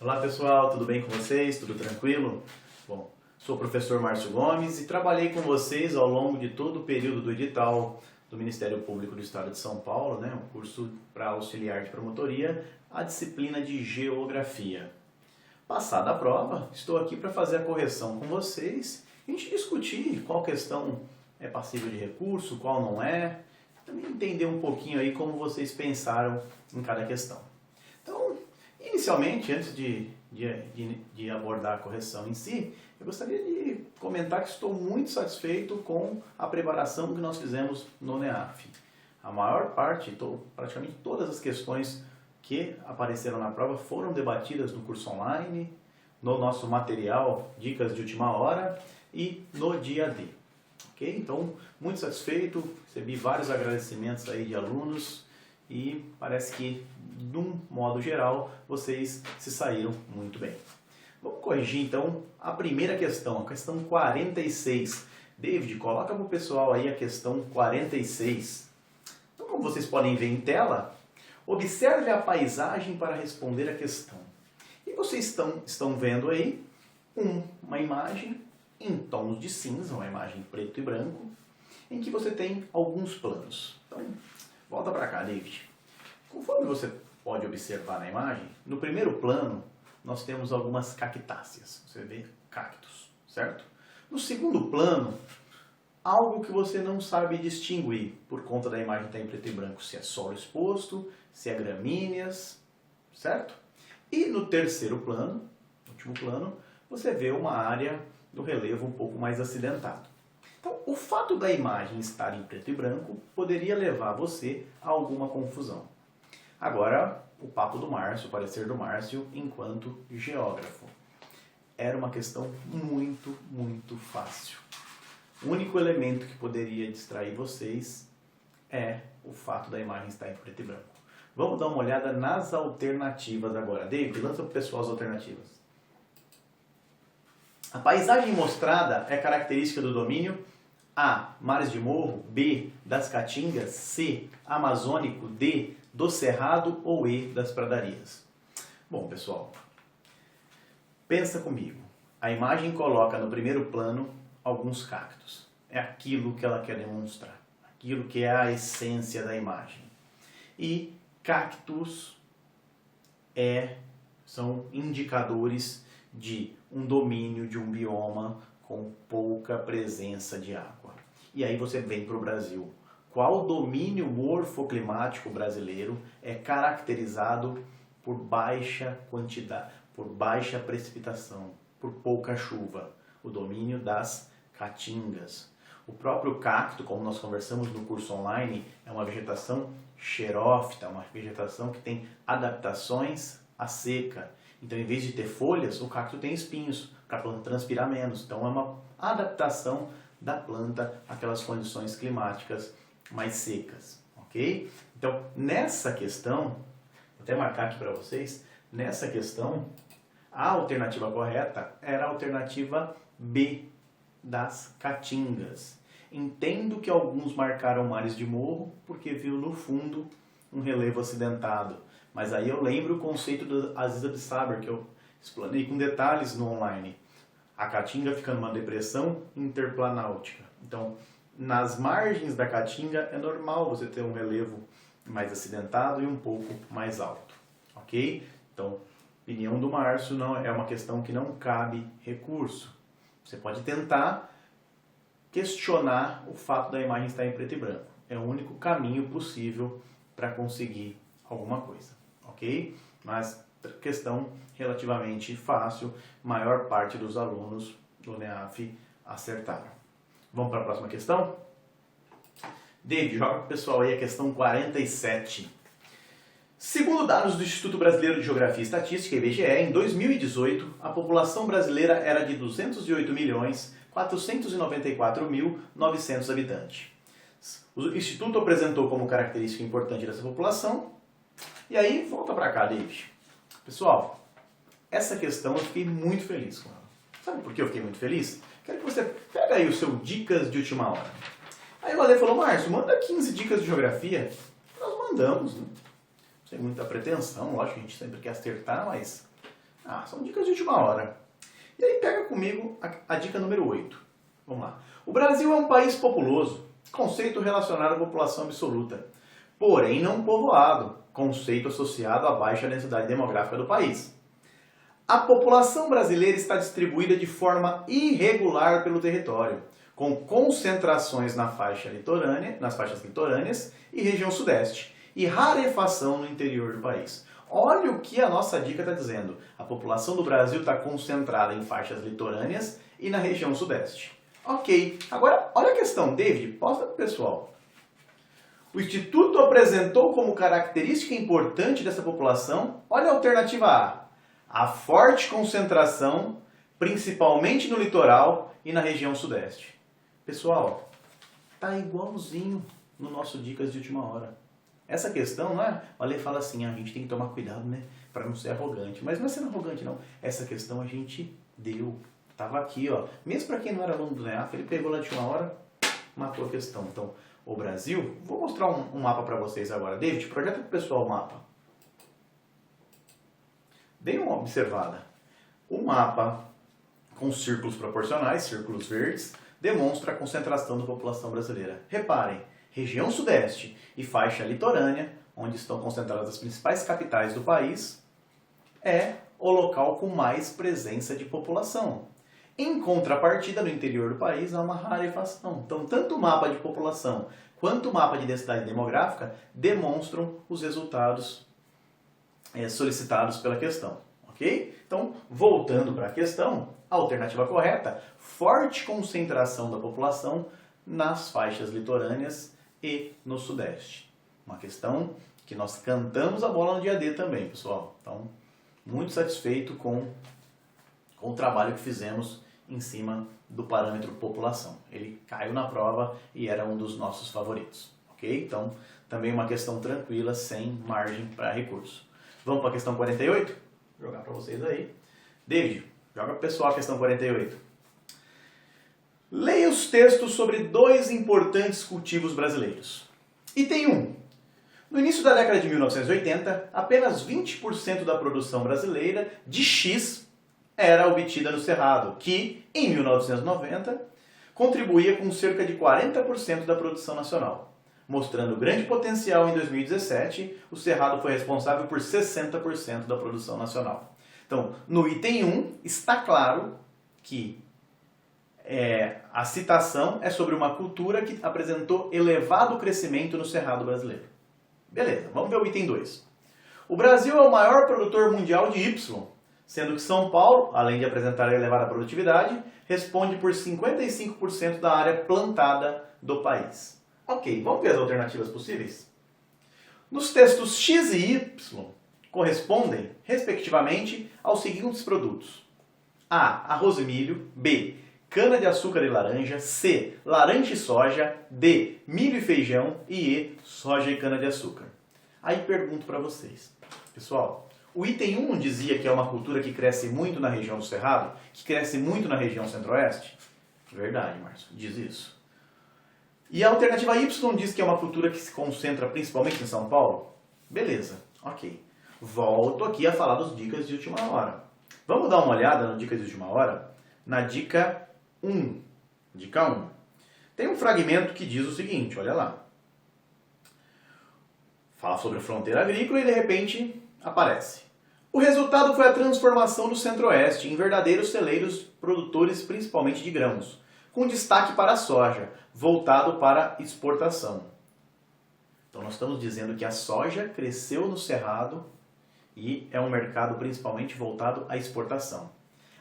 Olá pessoal, tudo bem com vocês? Tudo tranquilo? Bom, sou o professor Márcio Gomes e trabalhei com vocês ao longo de todo o período do edital do Ministério Público do Estado de São Paulo, um curso para auxiliar de promotoria, a disciplina de Geografia. Passada a prova, estou aqui para fazer a correção com vocês e a gente discutir qual questão é passível de recurso, qual não é, também entender um pouquinho aí como vocês pensaram em cada questão. Então, inicialmente, antes de abordar a correção em si, eu gostaria de comentar que estou muito satisfeito com a preparação que nós fizemos no NEAF. A maior parte, praticamente todas as questões que apareceram na prova foram debatidas no curso online, no nosso material Dicas de Última Hora e no dia D. Ok? Então, muito satisfeito, recebi vários agradecimentos aí de alunos e parece que, de um modo geral, vocês se saíram muito bem. Vamos corrigir então a primeira questão, a questão 46. David, coloca para o pessoal aí a questão 46. Então, como vocês podem ver em tela, observe a paisagem para responder a questão. E vocês estão vendo aí uma imagem em tons de cinza, uma imagem preto e branco, em que você tem alguns planos. Então, volta para cá, David. Conforme você pode observar na imagem, no primeiro plano nós temos algumas cactáceas. Você vê cactos, certo? No segundo plano, algo que você não sabe distinguir por conta da imagem estar em preto e branco, se é solo exposto, se é gramíneas, certo? E no terceiro plano, último plano, você vê uma área do relevo um pouco mais acidentado. Então, o fato da imagem estar em preto e branco poderia levar você a alguma confusão. Agora, o papo do Márcio, o parecer do Márcio enquanto geógrafo. Era uma questão muito fácil. O único elemento que poderia distrair vocês é o fato da imagem estar em preto e branco. Vamos dar uma olhada nas alternativas agora. David, lança para o pessoal as alternativas. A paisagem mostrada é característica do domínio A, mares de morro, B, das caatingas, C, amazônico, D, do cerrado ou E, das pradarias. Bom, pessoal, pensa comigo. A imagem coloca no primeiro plano alguns cactos. É aquilo que ela quer demonstrar, aquilo que é a essência da imagem. E cactos são indicadores de um domínio de um bioma com pouca presença de água. E aí você vem para o Brasil. Qual domínio morfoclimático brasileiro é caracterizado por baixa quantidade, por baixa precipitação, por pouca chuva? O domínio das caatingas. O próprio cacto, como nós conversamos no curso online, é uma vegetação xerófita, uma vegetação que tem adaptações à seca. Então, em vez de ter folhas, o cacto tem espinhos, para a planta transpirar menos. Então, é uma adaptação da planta àquelas condições climáticas mais secas, ok? Então, nessa questão, vou até marcar aqui para vocês, nessa questão, a alternativa correta era a alternativa B, das caatingas. Entendo que alguns marcaram mares de morro, porque viu no fundo um relevo acidentado. Mas aí eu lembro o conceito do Aziz Absaber, que eu explanei com detalhes no online. A caatinga fica numa depressão interplanáutica. Então, nas margens da caatinga é normal você ter um relevo mais acidentado e um pouco mais alto. Ok? Então, opinião do Márcio, não é uma questão que não cabe recurso. Você pode tentar questionar o fato da imagem estar em preto e branco. É o único caminho possível para conseguir alguma coisa, ok? Mas questão relativamente fácil, maior parte dos alunos do NEAF acertaram. Vamos para a próxima questão? David, joga para o pessoal aí a questão 47. Segundo dados do Instituto Brasileiro de Geografia e Estatística, IBGE, em 2018, a população brasileira era de 208.494.900 habitantes. O Instituto apresentou como característica importante dessa população. E aí, volta para cá, David. Pessoal, essa questão eu fiquei muito feliz com ela. Sabe por que eu fiquei muito feliz? Quero que você pega aí o seu Dicas de Última Hora. Aí o Ale falou, Márcio, manda 15 dicas de geografia. Nós mandamos, né? Sem muita pretensão, lógico que a gente sempre quer acertar, mas Ah, são dicas de última hora. E aí pega comigo a dica número 8. Vamos lá. O Brasil é um país populoso, conceito relacionado à população absoluta, porém não povoado, conceito associado à baixa densidade demográfica do país. A população brasileira está distribuída de forma irregular pelo território, com concentrações nas faixas litorâneas e região sudeste, e rarefação no interior do país. Olha o que a nossa dica está dizendo. A população do Brasil está concentrada em faixas litorâneas e na região sudeste. Ok, agora olha a questão, David, posta para o pessoal. O Instituto apresentou como característica importante dessa população, olha a alternativa A forte concentração, principalmente no litoral e na região sudeste. Pessoal, tá igualzinho no nosso Dicas de Última Hora. Essa questão, não é? O Ale fala assim, a gente tem que tomar cuidado, né? Para não ser arrogante. Mas não é sendo arrogante, não. Essa questão a gente deu. Tava aqui, ó. Mesmo para quem não era aluno do NEAF, ele pegou lá de uma hora, matou a questão. Então, o Brasil... Vou mostrar um mapa para vocês agora. David, projeta para o pessoal o mapa. Dê uma observada. O mapa com círculos proporcionais, círculos verdes, demonstra a concentração da população brasileira. Reparem, região sudeste e faixa litorânea, onde estão concentradas as principais capitais do país, é o local com mais presença de população. Em contrapartida, no interior do país, há uma rarefação. Então, tanto o mapa de população quanto o mapa de densidade demográfica demonstram os resultados solicitados pela questão. Ok? Então, voltando para a questão, a alternativa correta, forte concentração da população nas faixas litorâneas e no sudeste. Uma questão que nós cantamos a bola no dia D também, pessoal. Então, muito satisfeito com o trabalho que fizemos em cima do parâmetro população. Ele caiu na prova e era um dos nossos favoritos. Ok? Então, também uma questão tranquila, sem margem para recurso. Vamos para a questão 48? Vou jogar para vocês aí. David, joga para o pessoal a questão 48. Leia os textos sobre dois importantes cultivos brasileiros. Item 1. No início da década de 1980, apenas 20% da produção brasileira de X era obtida no Cerrado, que, em 1990, contribuía com cerca de 40% da produção nacional. Mostrando grande potencial em 2017, o Cerrado foi responsável por 60% da produção nacional. Então, no item 1, está claro que a citação é sobre uma cultura que apresentou elevado crescimento no Cerrado brasileiro. Beleza, vamos ver o item 2. O Brasil é o maior produtor mundial de Y, sendo que São Paulo, além de apresentar elevada produtividade, responde por 55% da área plantada do país. Ok, vamos ver as alternativas possíveis? Nos textos X e Y correspondem, respectivamente, aos seguintes produtos. A. Arroz e milho. B. Cana-de-açúcar e laranja. C. Laranja e soja. D. Milho e feijão. E E. Soja e cana-de-açúcar. Aí pergunto para vocês. Pessoal, o item 1 dizia que é uma cultura que cresce muito na região do Cerrado, que cresce muito na região centro-oeste? Verdade, Márcio, diz isso. E a alternativa Y diz que é uma cultura que se concentra principalmente em São Paulo? Beleza, ok. Volto aqui a falar das dicas de última hora. Vamos dar uma olhada nas dicas de última hora? Na dica 1. Dica 1. Tem um fragmento que diz o seguinte, olha lá. Fala sobre a fronteira agrícola e de repente aparece. O resultado foi a transformação do Centro-Oeste em verdadeiros celeiros produtores principalmente de grãos, com destaque para a soja, voltado para exportação. Então nós estamos dizendo que a soja cresceu no Cerrado e é um mercado principalmente voltado à exportação.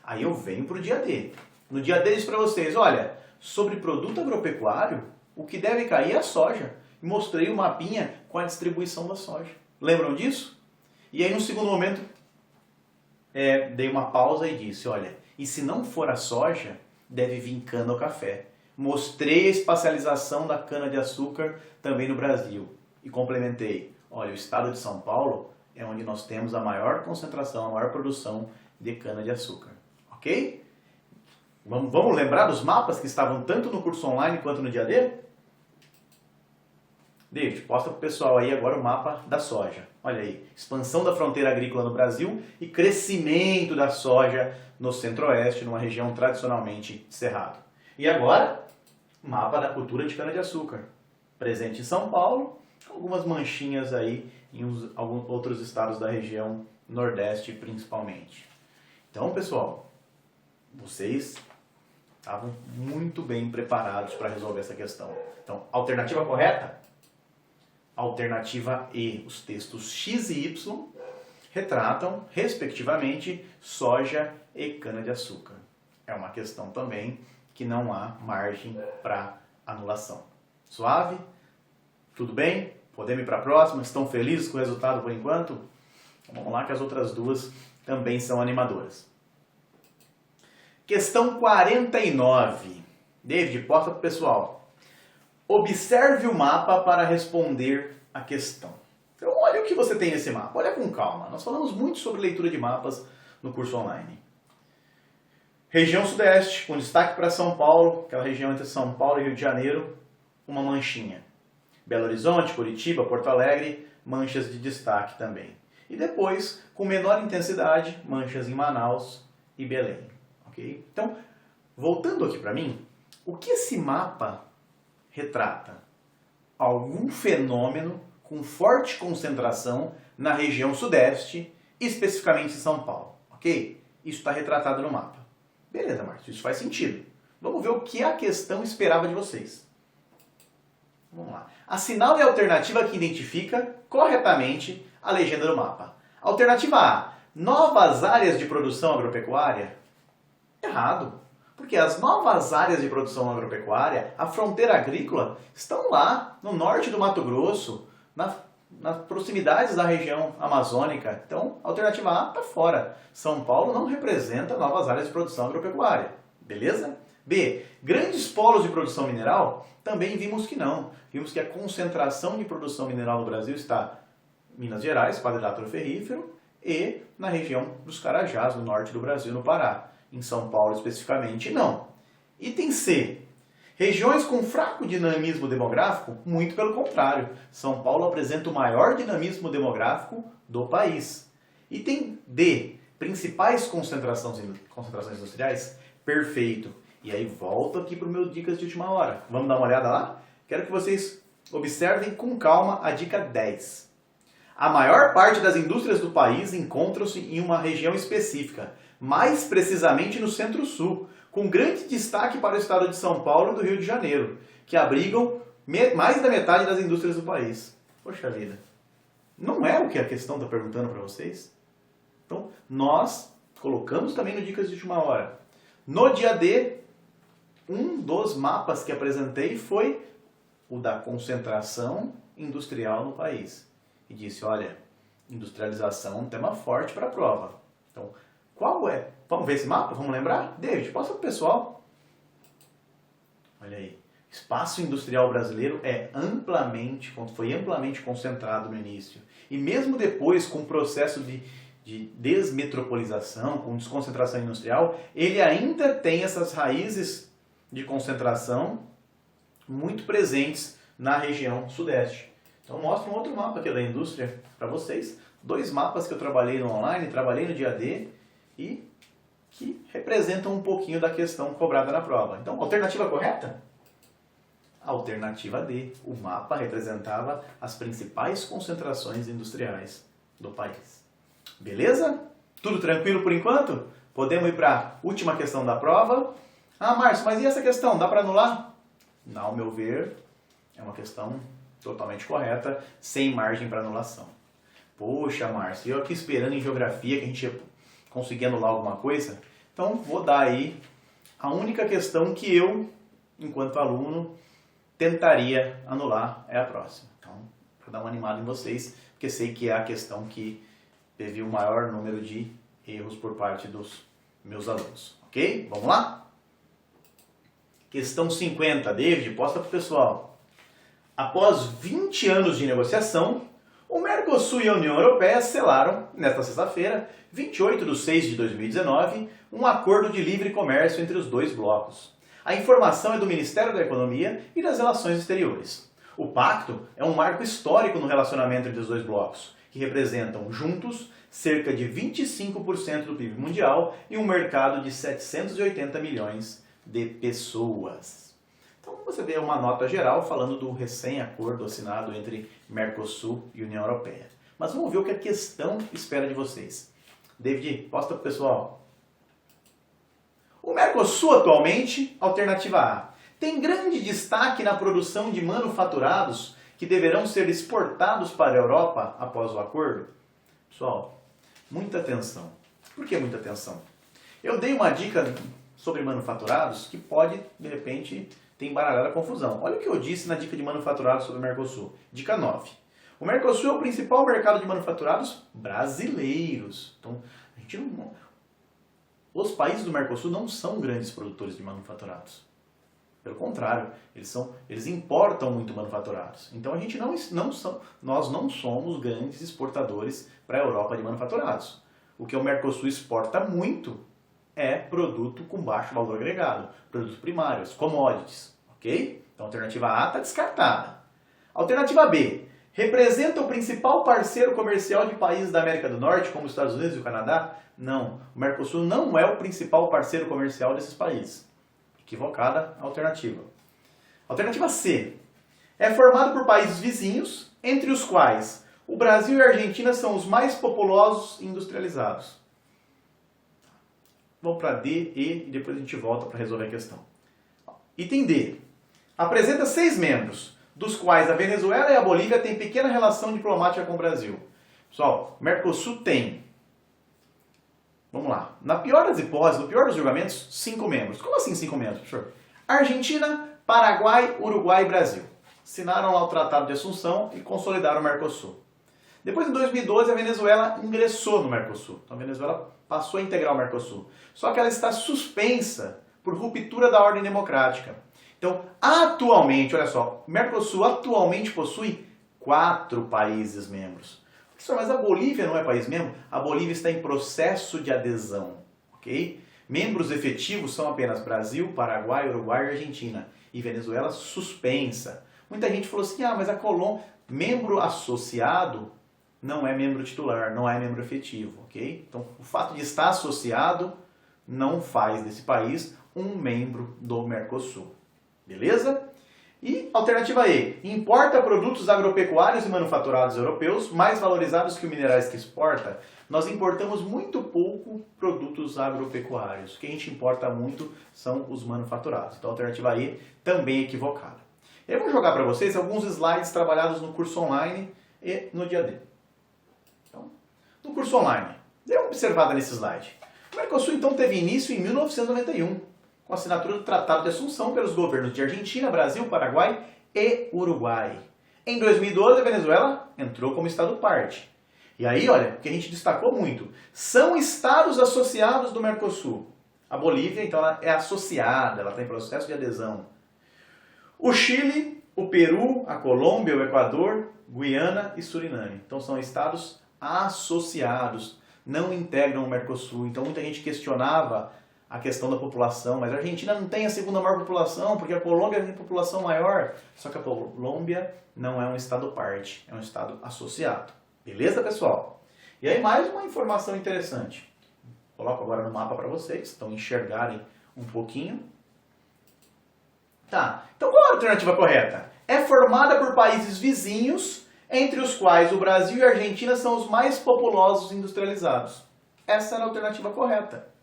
Aí eu venho para o dia D. No dia D eu disse para vocês, olha, sobre produto agropecuário, o que deve cair é a soja. E mostrei o mapinha com a distribuição da soja. Lembram disso? E aí no segundo momento, dei uma pausa e disse, olha, e se não for a soja, deve vir cana ou café. Mostrei a espacialização da cana-de-açúcar também no Brasil. E complementei, olha, o estado de São Paulo é onde nós temos a maior concentração, a maior produção de cana-de-açúcar. Ok? Vamos lembrar dos mapas que estavam tanto no curso online quanto no dia D? David, posta pro pessoal aí agora o mapa da soja. Olha aí, expansão da fronteira agrícola no Brasil e crescimento da soja no centro-oeste, numa região tradicionalmente cerrado. E agora, mapa da cultura de cana-de-açúcar. Presente em São Paulo, algumas manchinhas aí em alguns outros estados da região nordeste principalmente. Então, pessoal, vocês estavam muito bem preparados para resolver essa questão. Então, alternativa correta? Alternativa E. Os textos X e Y retratam, respectivamente, soja e cana-de-açúcar. É uma questão também que não há margem para anulação. Suave? Tudo bem? Podemos ir para a próxima? Estão felizes com o resultado por enquanto? Vamos lá que as outras duas também são animadoras. Questão 49. David, posta para o pessoal. Observe o mapa para responder a questão. Então, olha o que você tem nesse mapa. Olha com calma. Nós falamos muito sobre leitura de mapas no curso online. Região Sudeste, com destaque para São Paulo, aquela região entre São Paulo e Rio de Janeiro, uma manchinha. Belo Horizonte, Curitiba, Porto Alegre, manchas de destaque também. E depois, com menor intensidade, manchas em Manaus e Belém. Okay? Então, voltando aqui para mim, o que esse mapa retrata? Algum fenômeno com forte concentração na região Sudeste, especificamente em São Paulo. Ok? Isso está retratado no mapa. Beleza, Márcio, isso faz sentido. Vamos ver o que a questão esperava de vocês. Vamos lá. Assinale a alternativa que identifica corretamente a legenda do mapa. Alternativa A. Novas áreas de produção agropecuária? Errado. Porque as novas áreas de produção agropecuária, a fronteira agrícola, estão lá no norte do Mato Grosso, nas proximidades da região amazônica. Então, a alternativa A está fora. São Paulo não representa novas áreas de produção agropecuária. Beleza? B. Grandes polos de produção mineral? Também vimos que não. Vimos que a concentração de produção mineral no Brasil está em Minas Gerais, quadrilátero ferrífero, e na região dos Carajás, no norte do Brasil, no Pará. Em São Paulo especificamente, não. Item C. Regiões com fraco dinamismo demográfico? Muito pelo contrário. São Paulo apresenta o maior dinamismo demográfico do país. Item D. Principais concentrações industriais? Perfeito. E aí volto aqui para o meu Dicas de Última Hora. Vamos dar uma olhada lá? Quero que vocês observem com calma a dica 10. A maior parte das indústrias do país encontram-se em uma região específica, mais precisamente no Centro-Sul, com grande destaque para o estado de São Paulo e do Rio de Janeiro, que abrigam mais da metade das indústrias do país. Poxa vida, não é o que a questão está perguntando para vocês? Então, nós colocamos também no Dicas de Última Hora. No dia D, um dos mapas que apresentei foi o da concentração industrial no país. E disse, olha, industrialização é um tema forte para a prova. Então, qual é? Vamos ver esse mapa? Vamos lembrar? David, posta para o pessoal. Olha aí. Espaço industrial brasileiro foi amplamente concentrado no início. E mesmo depois, com o processo de desmetropolização, com desconcentração industrial, ele ainda tem essas raízes de concentração muito presentes na região sudeste. Então, mostra um outro mapa aqui da indústria para vocês. 2 mapas que eu trabalhei no online, trabalhei no dia D e que representam um pouquinho da questão cobrada na prova. Então, alternativa correta? Alternativa D. O mapa representava as principais concentrações industriais do país. Beleza? Tudo tranquilo por enquanto? Podemos ir para a última questão da prova. Ah, Márcio, mas e essa questão? Dá para anular? Não, ao meu ver, é uma questão totalmente correta, sem margem para anulação. Poxa, Márcio, eu aqui esperando em geografia que a gente ia conseguir anular alguma coisa. Então, vou dar aí a única questão que eu, enquanto aluno, tentaria anular é a próxima. Então, para dar uma animada em vocês, porque sei que é a questão que teve o maior número de erros por parte dos meus alunos. Ok? Vamos lá? Questão 50. David, posta para o pessoal. Após 20 anos de negociação, o Mercosul e a União Europeia selaram, nesta sexta-feira, 28 de 6 de 2019, um acordo de livre comércio entre os dois blocos. A informação é do Ministério da Economia e das Relações Exteriores. O pacto é um marco histórico no relacionamento entre os dois blocos, que representam juntos cerca de 25% do PIB mundial e um mercado de 780 milhões de pessoas. Então você vê uma nota geral falando do recém-acordo assinado entre Mercosul e União Europeia. Mas vamos ver o que a questão espera de vocês. David, posta para o pessoal. O Mercosul atualmente, alternativa A, tem grande destaque na produção de manufaturados que deverão ser exportados para a Europa após o acordo? Pessoal, muita atenção. Por que muita atenção? Eu dei uma dica sobre manufaturados que pode, de repente, ter embaralhado a confusão. Olha o que eu disse na dica de manufaturados sobre o Mercosul. Dica 9. O Mercosul é o principal mercado de manufaturados brasileiros. Então, a gente não... Os países do Mercosul não são grandes produtores de manufaturados. Pelo contrário, eles importam muito manufaturados. Então a gente nós não somos grandes exportadores para a Europa de manufaturados. O que o Mercosul exporta muito é produto com baixo valor agregado, produtos primários, commodities, ok? Então a alternativa A está descartada. Alternativa B, representa o principal parceiro comercial de países da América do Norte, como os Estados Unidos e o Canadá? Não, o Mercosul não é o principal parceiro comercial desses países. Equivocada a alternativa. Alternativa C. É formado por países vizinhos, entre os quais o Brasil e a Argentina são os mais populosos e industrializados. Vamos para D, E e depois a gente volta para resolver a questão. Item D. Apresenta 6 membros, dos quais a Venezuela e a Bolívia têm pequena relação diplomática com o Brasil. Pessoal, o Mercosul tem... Vamos lá. Na pior das hipóteses, no pior dos julgamentos, 5 membros. Como assim 5 membros, professor? Argentina, Paraguai, Uruguai e Brasil. Assinaram lá o Tratado de Assunção e consolidaram o Mercosul. Depois, em 2012, a Venezuela ingressou no Mercosul. Então, a Venezuela passou a integrar o Mercosul. Só que ela está suspensa por ruptura da ordem democrática. Então, atualmente, olha só, o Mercosul atualmente possui 4 países membros. Professor, mas a Bolívia não é país membro? A Bolívia está em processo de adesão, ok? Membros efetivos são apenas Brasil, Paraguai, Uruguai e Argentina. E Venezuela suspensa. Muita gente falou assim, mas a Colômbia, membro associado, não é membro titular, não é membro efetivo, ok? Então, o fato de estar associado não faz desse país um membro do Mercosul. Beleza? E alternativa E, importa produtos agropecuários e manufaturados europeus mais valorizados que os minerais que exporta. Nós importamos muito pouco produtos agropecuários. O que a gente importa muito são os manufaturados. Então a alternativa E também é equivocada. Eu vou jogar para vocês alguns slides trabalhados no curso online e no dia D. Então, no curso online, dê uma observada nesse slide. O Mercosul então teve início em 1991. Com a assinatura do Tratado de Assunção pelos governos de Argentina, Brasil, Paraguai e Uruguai. Em 2012, a Venezuela entrou como Estado parte. E aí, olha, o que a gente destacou muito, são estados associados do Mercosul. A Bolívia, então, ela é associada, ela está em processo de adesão. O Chile, o Peru, a Colômbia, o Equador, Guiana e Suriname. Então, são estados associados, não integram o Mercosul. Então, muita gente questionava a questão da população, mas a Argentina não tem a segunda maior população, porque a Colômbia tem população maior, só que a Colômbia não é um estado parte, é um estado associado. Beleza, pessoal? E aí mais uma informação interessante. Coloco agora no mapa para vocês, então enxergarem um pouquinho. Tá, então qual é a alternativa correta? É formada por países vizinhos, entre os quais o Brasil e a Argentina são os mais populosos e industrializados. Essa é a alternativa correta.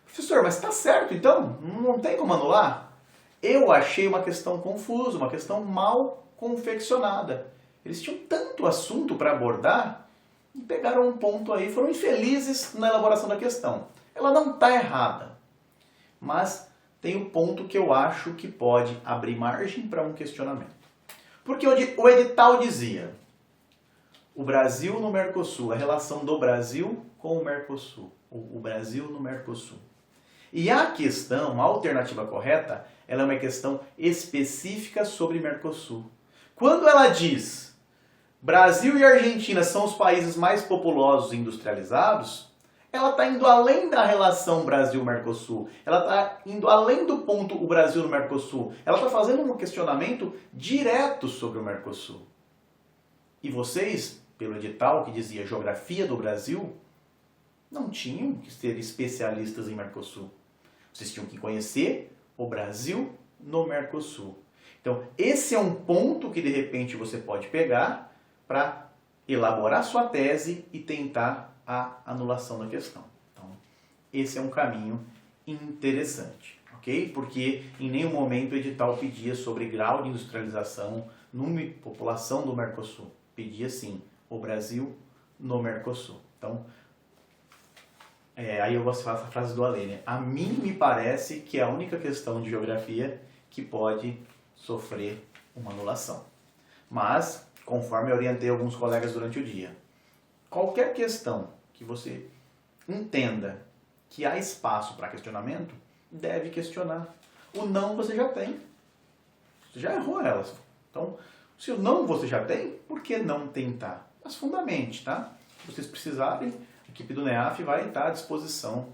Professor, mas está certo, então? Não tem como anular? Eu achei uma questão confusa, uma questão mal confeccionada. Eles tinham tanto assunto para abordar e pegaram um ponto aí, foram infelizes na elaboração da questão. Ela não está errada, mas tem um ponto que eu acho que pode abrir margem para um questionamento. Porque o edital dizia, o Brasil no Mercosul, a relação do Brasil com o Mercosul, o Brasil no Mercosul. E a questão, a alternativa correta, ela é uma questão específica sobre Mercosul. Quando ela diz Brasil e Argentina são os países mais populosos e industrializados, ela está indo além da relação Brasil-Mercosul. Ela está indo além do ponto o Brasil no Mercosul. Ela está fazendo um questionamento direto sobre o Mercosul. E vocês, pelo edital que dizia Geografia do Brasil, não tinham que ser especialistas em Mercosul. Vocês tinham que conhecer o Brasil no Mercosul. Então, esse é um ponto que de repente você pode pegar para elaborar sua tese e tentar a anulação da questão. Então, esse é um caminho interessante, ok? Porque em nenhum momento o edital pedia sobre grau de industrialização, número de população do Mercosul. Pedia sim o Brasil no Mercosul. Então, aí eu vou falar essa frase do Alê, né? A mim me parece que é a única questão de geografia que pode sofrer uma anulação. Mas, conforme eu orientei alguns colegas durante o dia, qualquer questão que você entenda que há espaço para questionamento, deve questionar. O não você já tem. Você já errou elas. Então, se o não você já tem, por que não tentar? Mas fundamente, tá? Se vocês precisarem, a equipe do NEAF vai estar à disposição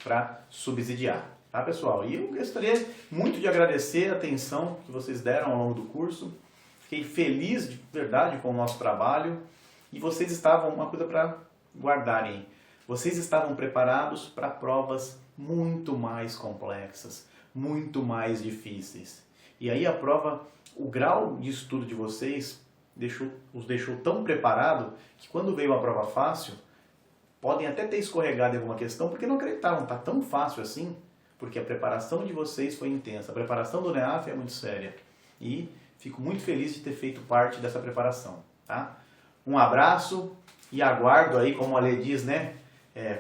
para subsidiar. Tá, pessoal? E eu gostaria muito de agradecer a atenção que vocês deram ao longo do curso. Fiquei feliz de verdade com o nosso trabalho. E vocês estavam, uma coisa para guardarem, vocês estavam preparados para provas muito mais complexas, muito mais difíceis. E aí a prova, o grau de estudo de vocês os deixou tão preparados que quando veio uma prova fácil, podem até ter escorregado em alguma questão porque não acreditavam, tá tão fácil assim, porque a preparação de vocês foi intensa. A preparação do NEAF é muito séria. E fico muito feliz de ter feito parte dessa preparação, tá? Um abraço e aguardo aí, como a Alê diz, né?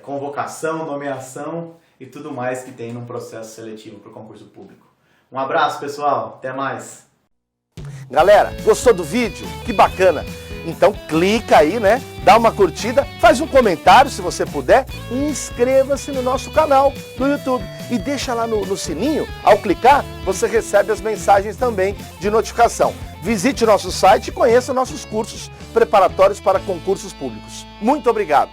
Convocação, nomeação e tudo mais que tem num processo seletivo para o concurso público. Um abraço, pessoal. Até mais. Galera, gostou do vídeo? Que bacana! Então clica aí, né? Dá uma curtida, faz um comentário se você puder e inscreva-se no nosso canal no YouTube. E deixa lá no sininho, ao clicar, você recebe as mensagens também de notificação. Visite o nosso site e conheça nossos cursos preparatórios para concursos públicos. Muito obrigado!